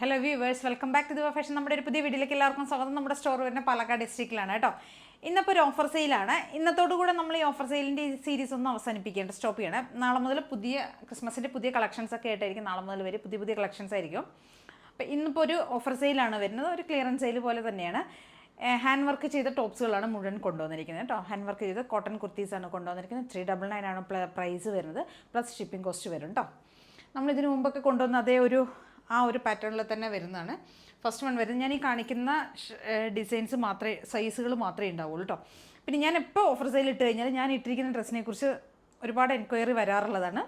Hello viewers, welcome back to Diva Fashion. നമ്മുടെ ഒരു പുതിയ വീഡിയോയിലേക്ക് എല്ലാവർക്കും സ്വാഗതം. നമ്മുടെ സ്റ്റോർ വരുന്ന പാലക്കാട് ഡിസ്ട്രിക്റ്റിലാണ് കേട്ടോ. ഇന്നിപ്പോൾ ഒരു ഓഫർ സെയിലാണ്. ഇന്നത്തോടുകൂടെ നമ്മൾ ഈ ഓഫർ സെയിലിൻ്റെ ഈ സീരീസ് ഒന്ന് അവസാനിപ്പിക്കേണ്ട, സ്റ്റോപ്പ് ചെയ്യണം. നാളെ മുതൽ പുതിയ ക്രിസ്മസിൻ്റെ പുതിയ കളക്ഷൻസ് ഒക്കെ ആയിട്ടായിരിക്കും നാളെ മുതൽ വരെ പുതിയ കളക്ഷൻസ് ആയിരിക്കും. അപ്പോൾ ഇന്നിപ്പോൾ ഒരു ഓഫർ സെയിലാണ് വരുന്നത്, ഒരു ക്ലിയറൻസ് സെയിൽ പോലെ തന്നെയാണ്. ഹാൻഡ് വർക്ക് ചെയ്ത ടോപ്സുകളാണ് മുഴുവൻ കൊണ്ടുവന്നിരിക്കുന്നത് കേട്ടോ. ഹാൻഡ് വർക്ക് ചെയ്ത് കോട്ടൺ കുർത്തീസാണ് കൊണ്ടുവന്നിരിക്കുന്നത്. 399 ആണ് പ്രൈസ് വരുന്നത്, പ്ലസ് ഷിപ്പിംഗ് കോസ്റ്റ് വരും കേട്ടോ. നമ്മളിതിനു മുമ്പൊക്കെ കൊണ്ടുവന്ന അതേ ആ ഒരു പാറ്റേണിൽ തന്നെ വരുന്നതാണ്. ഫസ്റ്റ് വൺ വരുന്നത് ഞാൻ ഈ കാണിക്കുന്ന ഡിസൈൻസ് മാത്രമേ, സൈസുകൾ മാത്രമേ ഉണ്ടാവുള്ളൂ കേട്ടോ. പിന്നെ ഞാൻ എപ്പോൾ ഓഫർ സെയിൽ ഇട്ട് കഴിഞ്ഞാൽ ഞാൻ ഇട്ടിരിക്കുന്ന ഡ്രസ്സിനെ കുറിച്ച് ഒരുപാട് എൻക്വയറി വരാറുള്ളതാണ്.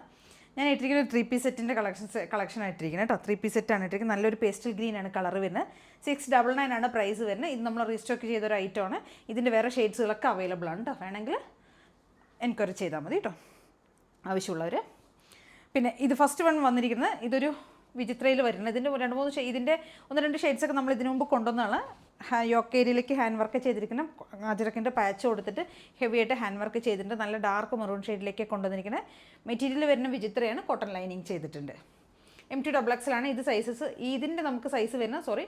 ഞാൻ ഇട്ടിരിക്കുന്ന 3 പീസ് സെറ്റിൻ്റെ കളക്ഷനാണ് ഇട്ടിരിക്കുന്നത് കേട്ടോ. 3 പീസ് സെറ്റാണ് ഇട്ടിരിക്കുന്നത്. നല്ലൊരു പേസ്റ്റൽ ഗ്രീൻ ആണ് കളർ വരുന്നത്. 699 ആണ് പ്രൈസ് വരുന്നത്. ഇത് നമ്മൾ റീസ്റ്റോക്ക് ചെയ്തൊരു ഐറ്റമാണ്. ഇതിൻ്റെ വേറെ ഷെയ്ഡ്സുകളൊക്കെ അവൈലബിൾ ആണ് കേട്ടോ. വേണമെങ്കിൽ എൻക്വയറി ചെയ്താൽ മതി കേട്ടോ, ആവശ്യമുള്ളവർ. പിന്നെ ഇത് ഫസ്റ്റ് വൺ വന്നിരിക്കുന്നത് ഇതൊരു വിചിത്രയിൽ വരുന്നത്. ഇതിൻ്റെ 2-3 ഇതിൻ്റെ 1-2 ഷെയ്ഡ്സൊക്കെ നമ്മൾ ഇതിനു മുമ്പ് കൊണ്ടുവന്നതാണ്. യോക്ക് ഏരിയയിലേക്ക് ഹാൻഡ് വർക്ക് ചെയ്തിരിക്കുന്ന അജറക്കിൻ്റെ പാച്ച് കൊടുത്തിട്ട് ഹെവി ആയിട്ട് ഹാൻഡ് വർക്ക് ചെയ്തിട്ടുണ്ട്. നല്ല ഡാർക്ക് മെറൂൺ ഷെയ്ഡിലേക്ക് കൊണ്ടുവന്നിരിക്കുന്നത്. മെറ്റീരിയൽ വരുന്ന വിചിത്രയാണ്, കോട്ടൺ ലൈനിങ് ചെയ്തിട്ടുണ്ട്. M2XX ഇത് സൈസസ്. ഇതിൻ്റെ നമുക്ക് സൈസ് വരുന്നത്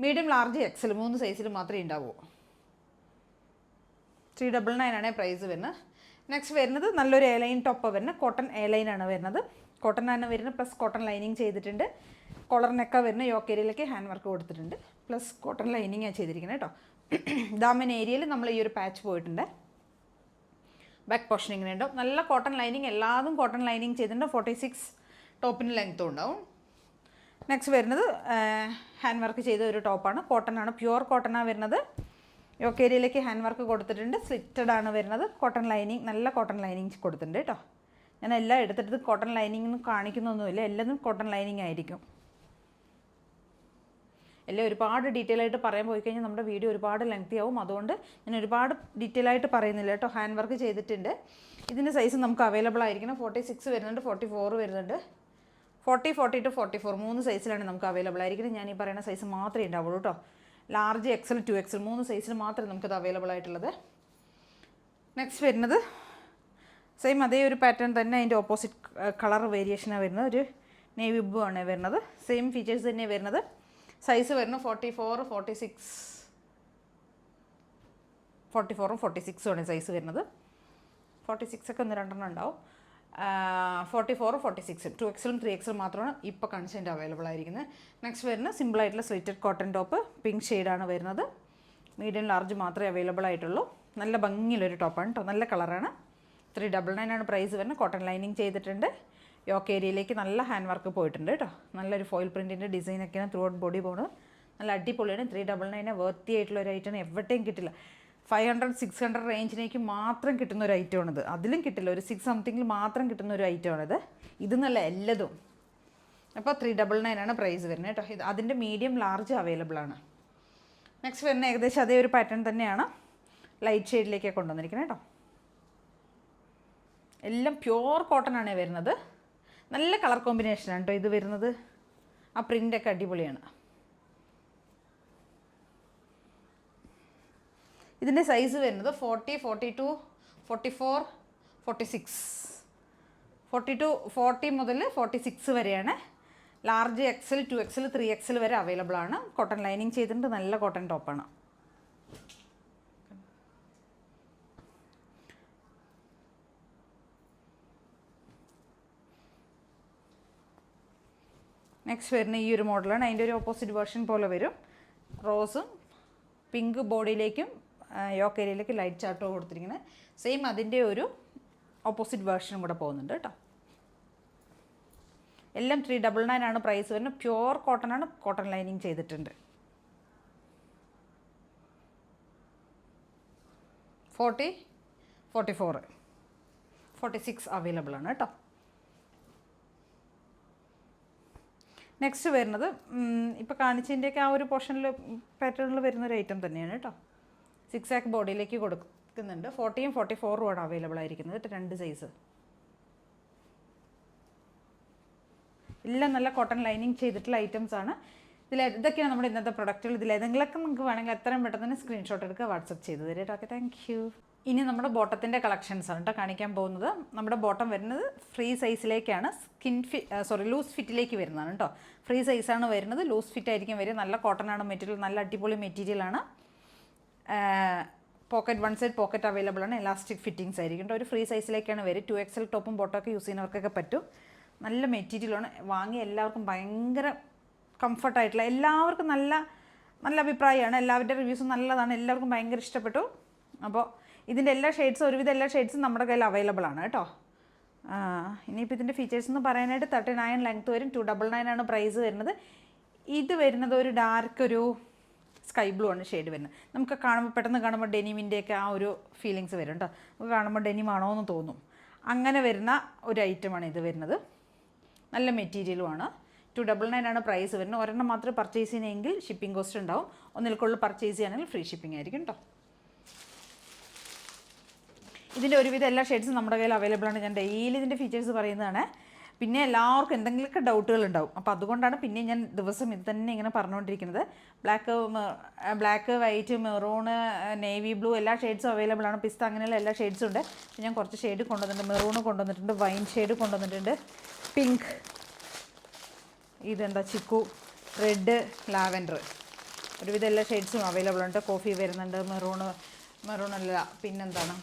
മീഡിയം, ലാർജ്, എക്സൽ 3 സൈസിൽ മാത്രമേ ഉണ്ടാവൂ. 399 ആണ് പ്രൈസ് വരുന്നത്. നെക്സ്റ്റ് വരുന്നത് നല്ലൊരു എയർലൈൻ ടോപ്പ് വരുന്നത്, കോട്ടൺ എയർലൈനാണ് വരുന്നത്. കോട്ടൺ ആണ് വരുന്നത്, പ്ലസ് കോട്ടൺ ലൈനിങ് ചെയ്തിട്ടുണ്ട്. കോളറിനൊക്കെ വരുന്ന യോക്ക് ഏരിയയിലേക്ക് ഹാൻഡ് വർക്ക് കൊടുത്തിട്ടുണ്ട്, പ്ലസ് കോട്ടൺ ലൈനിങ് ചെയ്തിരിക്കുന്നത് കേട്ടോ. ദാമൻ ഏരിയയിൽ നമ്മൾ ഈ ഒരു പാച്ച് പോയിട്ടുണ്ട്. ബാക്ക് പോർഷൻ ഇങ്ങനെ ഉണ്ടാവും. നല്ല കോട്ടൺ ലൈനിങ്, എല്ലാതും കോട്ടൺ ലൈനിങ് ചെയ്തിട്ടുണ്ട്. 46 ടോപ്പിന് ലെങ്ത്തും ഉണ്ടാവും. നെക്സ്റ്റ് വരുന്നത് ഹാൻഡ് വർക്ക് ചെയ്ത ഒരു ടോപ്പാണ്. കോട്ടൺ ആണ്, പ്യുവർ കോട്ടണാണ് വരുന്നത്. യോക്ക് ഏരിയയിലേക്ക് ഹാൻഡ് വർക്ക് കൊടുത്തിട്ടുണ്ട്. സ്ലിറ്റഡ് ആണ് വരുന്നത്. കോട്ടൺ ലൈനിങ്, നല്ല കോട്ടൺ ലൈനിങ് കൊടുത്തിട്ടുണ്ട് കേട്ടോ. ഞാൻ എല്ലാം എടുത്തിട്ട് കോട്ടൺ ലൈനിങ് കാണിക്കുന്നൊന്നുമില്ല, എല്ലാതും കോട്ടൺ ലൈനിങ് ആയിരിക്കും. എല്ലാം ഒരുപാട് ഡീറ്റെയിൽ ആയിട്ട് പറയാൻ പോയി കഴിഞ്ഞാൽ നമ്മുടെ വീഡിയോ ഒരുപാട് ലെങ്തി ആവും. അതുകൊണ്ട് ഞാൻ ഒരുപാട് ഡീറ്റെയിൽ ആയിട്ട് പറയുന്നില്ല കേട്ടോ. ഹാൻഡ് വർക്ക് ചെയ്തിട്ടുണ്ട്. ഇതിൻ്റെ സൈസ് നമുക്ക് അവൈലബിൾ ആയിരിക്കണം. 46 വരുന്നുണ്ട്, 44 വരുന്നുണ്ട്. 40, 42, 44 3 സൈസിലാണ് നമുക്ക് അവൈലബിൾ ആയിരിക്കുന്നത്. ഞാൻ ഈ പറയുന്ന സൈസ് മാത്രമേ ഉണ്ടാവുള്ളൂ കേട്ടോ. ലാർജ്, എക്സൽ, 2XL 3 സൈസിൽ മാത്രമേ നമുക്കത് അവൈലബിൾ ആയിട്ടുള്ളത്. നെക്സ്റ്റ് വരുന്നത് സെയിം അതേ ഒരു പാറ്റേൺ തന്നെ, അതിൻ്റെ ഓപ്പോസിറ്റ് കളർ വേരിയേഷനാണ് വരുന്നത്. ഒരു നേവി ബ്ലൂ ആണ് വരുന്നത്. സെയിം ഫീച്ചേഴ്സ് തന്നെ വരുന്നത്. സൈസ് വരുന്നത് 44, 46, 44ഉം 46ഉം ആണ് സൈസ് വരുന്നത്. 46 ഒക്കെ 1-2 ഉണ്ടാവും. 44, 46, 2XL 3XL മാത്രമാണ് ഇപ്പോൾ കൺസെൻറ്റ് അവൈലബിൾ ആയിരിക്കുന്നത്. നെക്സ്റ്റ് വരുന്നത് സിമ്പിളായിട്ടുള്ള സ്ലിറ്റഡ് കോട്ടൺ ടോപ്പ്, പിങ്ക് ഷെയ്ഡാണ് വരുന്നത്. മീഡിയം, ലാർജ് മാത്രമേ അവൈലബിൾ ആയിട്ടുള്ളൂ. നല്ല ഭംഗിയുള്ളൊരു ടോപ്പാണ് കേട്ടോ, നല്ല കളറാണ്. 399 ആണ് പ്രൈസ് വരുന്നത്. കോട്ടൺ ലൈനിങ് ചെയ്തിട്ടുണ്ട്. യോക്ക് ഏരിയയിലേക്ക് നല്ല ഹാൻഡ് വർക്ക് പോയിട്ടുണ്ട് കേട്ടോ. നല്ലൊരു ഫോയിൽ പ്രിൻറ്റിൻ്റെ ഡിസൈനൊക്കെയാണ് ത്രൂ ഔട്ട് ബോഡി പോകുന്നത്. നല്ല അടിപൊളിയാണ്. 399 വർത്തി ആയിട്ടുള്ള ഒരു ഐറ്റമാണ്, എവിടെയും കിട്ടില്ല. 500, 600 റേഞ്ചിലേക്ക് മാത്രം കിട്ടുന്ന ഒരു ഐറ്റമാണിത്. അതിലും കിട്ടില്ല, ഒരു 6 സംതിങ്ങിൽ മാത്രം കിട്ടുന്ന ഒരു ഐറ്റമാണിത്. ഇതെന്നല്ല എല്ലതും. അപ്പോൾ 399 ആണ് പ്രൈസ് വരുന്നത് കേട്ടോ. ഇത് അതിൻ്റെ മീഡിയം, ലാർജ് അവൈലബിൾ ആണ്. നെക്സ്റ്റ് വരുന്ന ഏകദേശം അതേ ഒരു പാറ്റേൺ തന്നെയാണ്, ലൈറ്റ് ഷെയ്ഡിലേക്കാണ് കൊണ്ടുവന്നിരിക്കുന്നത് കേട്ടോ. എല്ലാം പ്യുവർ കോട്ടൺ ആണ് വരുന്നത്. നല്ല കളർ കോമ്പിനേഷനാണ് കേട്ടോ ഇത് വരുന്നത്. ആ പ്രിൻ്റൊക്കെ അടിപൊളിയാണ്. ഇതിൻ്റെ സൈസ് വരുന്നത് 40, 42, 44, 46, 40 മുതൽ 46 വരെയാണ്. ലാർജ്, എക്സൽ, 2XL, 3XL വരെ അവൈലബിൾ ആണ്. കോട്ടൺ ലൈനിങ് ചെയ്തിട്ടുണ്ട്. നല്ല കോട്ടൺ ടോപ്പാണ്. നെക്സ്റ്റ് വരുന്ന ഈ ഒരു മോഡലാണ്. അതിൻ്റെ ഒരു ഓപ്പോസിറ്റ് വേർഷൻ പോലെ വരും. റോസും പിങ്ക് ബോഡിയിലേക്കും യോക്ക് ഏരിയയിലേക്ക് ലൈറ്റ് ചാർട്ടോ കൊടുത്തിരിക്കുന്നത്. സെയിം അതിൻ്റെ ഒരു ഓപ്പോസിറ്റ് വേർഷനും കൂടെ പോകുന്നുണ്ട് കേട്ടോ. എല്ലാം 399 ആണ് പ്രൈസ് വരുന്നത്. പ്യുവർ കോട്ടൺ ആണ്, കോട്ടൺ ലൈനിങ് ചെയ്തിട്ടുണ്ട്. 40, 44, 46 അവൈലബിൾ ആണ് കേട്ടോ. നെക്സ്റ്റ് വരുന്നത് ഇപ്പോൾ കാണിച്ചതിൻ്റെയൊക്കെ ആ ഒരു പോർഷനിൽ പാറ്റേണിൽ വരുന്നൊരു ഐറ്റം തന്നെയാണ് കേട്ടോ. 6 ബോഡിയിലേക്ക് കൊടുക്കുന്നുണ്ട്. 40ഉം 44ഉം ആണ് അവൈലബിൾ ആയിരിക്കുന്നത് കേട്ടോ. 2 സൈസ്. എല്ലാം നല്ല കോട്ടൺ ലൈനിങ് ചെയ്തിട്ടുള്ള ഐറ്റംസ് ആണ്. ഇതൊക്കെയാണ് നമ്മുടെ ഇന്നത്തെ പ്രൊഡക്റ്റുകൾ. ഇതിലേതെങ്കിലുമൊക്കെ നിങ്ങൾക്ക് വേണമെങ്കിൽ എത്രയും പെട്ടെന്ന് തന്നെ സ്ക്രീൻഷോട്ട് എടുക്കുക, വാട്സപ്പ് ചെയ്ത് തരാം. Okay, thank you. ഇനി നമ്മുടെ ബോട്ടത്തിൻ്റെ കളക്ഷൻസ് ആണ് കേട്ടോ കാണിക്കാൻ പോകുന്നത്. നമ്മുടെ ബോട്ടം വരുന്നത് ഫ്രീ സൈസിലേക്കാണ്, ലൂസ് ഫിറ്റിലേക്ക് വരുന്നതാണ് കേട്ടോ. ഫ്രീ സൈസാണ് വരുന്നത്, ലൂസ് ഫിറ്റ് ആയിരിക്കും വരിക. നല്ല കോട്ടൺ ആണ് മെറ്റീരിയൽ, നല്ല അടിപൊളി മെറ്റീരിയലാണ്. Pocket one side pocket available ആണ്, എലാസ്റ്റിക് ഫിറ്റിങ്സ് ആയിരിക്കും കേട്ടോ. ഒരു ഫ്രീ സൈസിലേക്കാണ് വരിക. 2XL ടോപ്പും ബോട്ടമൊക്കെ യൂസ് ചെയ്യുന്നവർക്കൊക്കെ പറ്റും. നല്ല മെറ്റീരിയലാണ്, വാങ്ങി എല്ലാവർക്കും ഭയങ്കര കംഫർട്ടായിട്ടുള്ള, എല്ലാവർക്കും നല്ല നല്ല അഭിപ്രായമാണ്. എല്ലാവരുടെ റിവ്യൂസും നല്ലതാണ്, എല്ലാവർക്കും ഭയങ്കര ഇഷ്ടപ്പെട്ടു. അപ്പോൾ ഇതിൻ്റെ എല്ലാ ഷെയ്ഡ്സും, ഒരുവിധം എല്ലാ ഷെയ്ഡ്സും നമ്മുടെ കയ്യിൽ അവൈലബിൾ ആണ് കേട്ടോ. ഇനിയിപ്പോൾ ഇതിൻ്റെ ഫീച്ചേഴ്സ് എന്ന് പറയാനായിട്ട് 39 ലെങ്ത്ത് വരും, 299 ആണ് പ്രൈസ് വരുന്നത്. ഇത് വരുന്നത് ഒരു ഡാർക്ക് ഒരു സ്കൈ ബ്ലൂ ആണ് ഷെയ്ഡ് വരുന്നത്. നമുക്ക് പെട്ടെന്ന് കാണുമ്പോൾ ഡെനിമിൻ്റെയൊക്കെ ആ ഒരു ഫീലിങ്സ് വരും കേട്ടോ. നമുക്ക് കാണുമ്പോൾ ഡെനിം ആണോ എന്ന് തോന്നും. അങ്ങനെ വരുന്ന ഒരു ഐറ്റമാണ് ഇത് വരുന്നത്. നല്ല മെറ്റീരിയലുമാണ്. 299 ആണ് പ്രൈസ് വരുന്നത്. ഒരെണ്ണം മാത്രമേ പർച്ചേസ് ചെയ്യുന്നതെങ്കിൽ ഷിപ്പിംഗ് കോസ്റ്റ് ഉണ്ടാവും. ഒന്നിൽ കൂടുതൽ പർച്ചേസ് ചെയ്യുകയാണെങ്കിൽ ഫ്രീ ഷിപ്പിംഗ് ആയിരിക്കും കേട്ടോ. ഇതിൻ്റെ ഒരുവിധം എല്ലാ ഷെയ്ഡ്സും നമ്മുടെ കയ്യിൽ അവൈലബിൾ ആണ്. ഞാൻ ഡെയിലി ഇതിൻ്റെ ഫീച്ചേഴ്സ് പറയുന്നതാണ്. പിന്നെ എല്ലാവർക്കും എന്തെങ്കിലുമൊക്കെ ഡൗട്ടുകൾ ഉണ്ടാവും. അപ്പോൾ അതുകൊണ്ടാണ് പിന്നെ ഞാൻ ദിവസം ഇത് തന്നെ ഇങ്ങനെ പറഞ്ഞുകൊണ്ടിരിക്കുന്നത്. Black white maroon navy blue എല്ലാ ഷെയ്ഡ്സും അവൈലബിൾ ആണ്. പിസ്ത അങ്ങനെയുള്ള എല്ലാ ഷെയ്ഡ്സും ഉണ്ട്. ഞാൻ കുറച്ച് ഷെയ്ഡ് കൊണ്ടുവന്നിട്ടുണ്ട്. മെറൂണ് കൊണ്ടുവന്നിട്ടുണ്ട്, വൈൻ ഷെയ്ഡ് കൊണ്ടുവന്നിട്ടുണ്ട്, പിങ്ക്, ഇതെന്താ ചിക്കു, റെഡ്, ലാവൻഡർ, ഒരുവിധം എല്ലാ ഷെയ്ഡ്സും അവൈലബിൾ ഉണ്ട്. കോഫി വരുന്നുണ്ട്, മെറൂണല്ല, പിന്നെന്താണ്,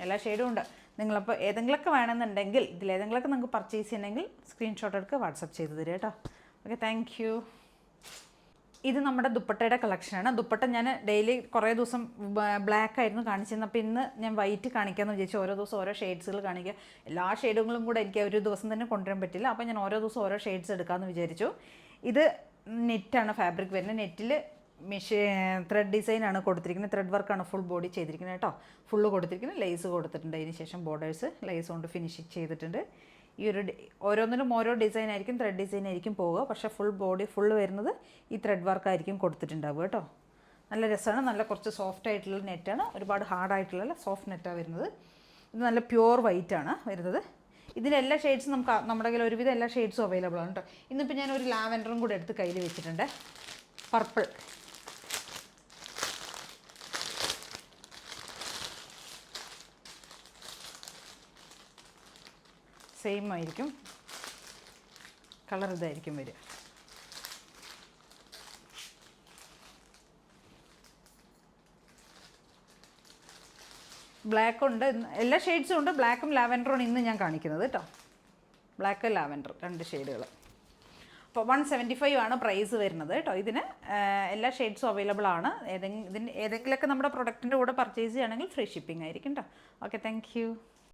എല്ലാ ഷെയ്ഡും ഉണ്ട്. നിങ്ങളപ്പോൾ ഏതെങ്കിലുമൊക്കെ വേണമെന്നുണ്ടെങ്കിൽ ഇതിലേതെങ്കിലുമൊക്കെ നിങ്ങൾക്ക് പർച്ചേസ് ചെയ്യണമെങ്കിൽ സ്ക്രീൻഷോട്ട് എടുക്കുക, വാട്സപ്പ് ചെയ്ത് തരിക കേട്ടോ. Okay, thank you. ഇത് നമ്മുടെ ദുപ്പട്ടയുടെ കളക്ഷനാണ്. ദുപ്പട്ട ഞാൻ ഡെയിലി കുറേ ദിവസം ബ്ലാക്ക് ആയിരുന്നു കാണിച്ചിരുന്നത്. അപ്പോൾ ഇന്ന് ഞാൻ വൈറ്റ് കാണിക്കാമെന്ന് വിചാരിച്ചു. ഓരോ ദിവസം ഓരോ ഷെയ്ഡ്സുകൾ കാണിക്കുക. എല്ലാ ഷെയ്ഡുകളും കൂടെ എനിക്ക് ഒരു ദിവസം തന്നെ കൊണ്ടുവരാൻ പറ്റില്ല. അപ്പോൾ ഞാൻ ഓരോ ദിവസം ഓരോ ഷെയ്ഡ്സ് എടുക്കാമെന്ന് വിചാരിച്ചു. ഇത് നെറ്റാണ് ഫാബ്രിക് വരുന്നത്. നെറ്റിൽ ത്രെഡ് ഡിസൈനാണ് കൊടുത്തിരിക്കുന്നത്. ത്രെഡ് വർക്കാണ് ഫുൾ ബോഡി ചെയ്തിരിക്കുന്നത് കേട്ടോ. ഫുള്ള് കൊടുത്തിരിക്കുന്നത്. ലേസ് കൊടുത്തിട്ടുണ്ട്. അതിന് ശേഷം ബോർഡേഴ്സ് ലേസ് കൊണ്ട് ഫിനിഷിങ് ചെയ്തിട്ടുണ്ട്. ഈ ഒരു ഓരോന്നിനും ഓരോ ഡിസൈൻ ആയിരിക്കും, ത്രെഡ് ഡിസൈൻ ആയിരിക്കും പോവുക. പക്ഷേ ഫുൾ ബോഡി ഫുള്ള് വരുന്നത് ഈ ത്രെഡ് വർക്കായിരിക്കും കൊടുത്തിട്ടുണ്ടാവുക കേട്ടോ. നല്ല രസമാണ്. നല്ല കുറച്ച് സോഫ്റ്റ് ആയിട്ടുള്ള നെറ്റാണ്, ഒരുപാട് ഹാർഡായിട്ടുള്ള സോഫ്റ്റ് നെറ്റാണ് വരുന്നത്. ഇത് നല്ല പ്യുവർ വൈറ്റ് ആണ് വരുന്നത്. ഇതിൻ്റെ എല്ലാ ഷെയ്ഡ്സും നമ്മുടെ കയ്യിൽ ഒരുവിധം എല്ലാ ഷെയ്ഡ്സും അവൈലബിൾ ആണ് കേട്ടോ. ഇന്നിപ്പോൾ ഞാൻ ഒരു ലാവൻഡറും കൂടെ എടുത്ത് കയ്യിൽ വെച്ചിട്ടുണ്ട്. പർപ്പിൾ, സെയിം ആയിരിക്കും കളർ, ഇതായിരിക്കും വരിക. ബ്ലാക്ക് ഉണ്ട്, എല്ലാ ഷെയ്ഡ്സും ഉണ്ട്. ബ്ലാക്കും ലാവൻഡറുമാണ് ഇന്ന് ഞാൻ കാണിക്കുന്നത് കേട്ടോ. ബ്ലാക്ക് ലാവൻഡർ രണ്ട് ഷെയ്ഡുകൾ. അപ്പോൾ 175 ആണ് പ്രൈസ് വരുന്നത് കേട്ടോ. ഇതിന് എല്ലാ ഷെയ്ഡ്സും അവൈലബിൾ ആണ്. ഏതെങ്കിലുമൊക്കെ നമ്മുടെ പ്രൊഡക്റ്റിൻ്റെ കൂടെ പർച്ചേസ് ചെയ്യുകയാണെങ്കിൽ ഫ്രീ ഷിപ്പിംഗ് ആയിരിക്കും കേട്ടോ. Okay, thank you.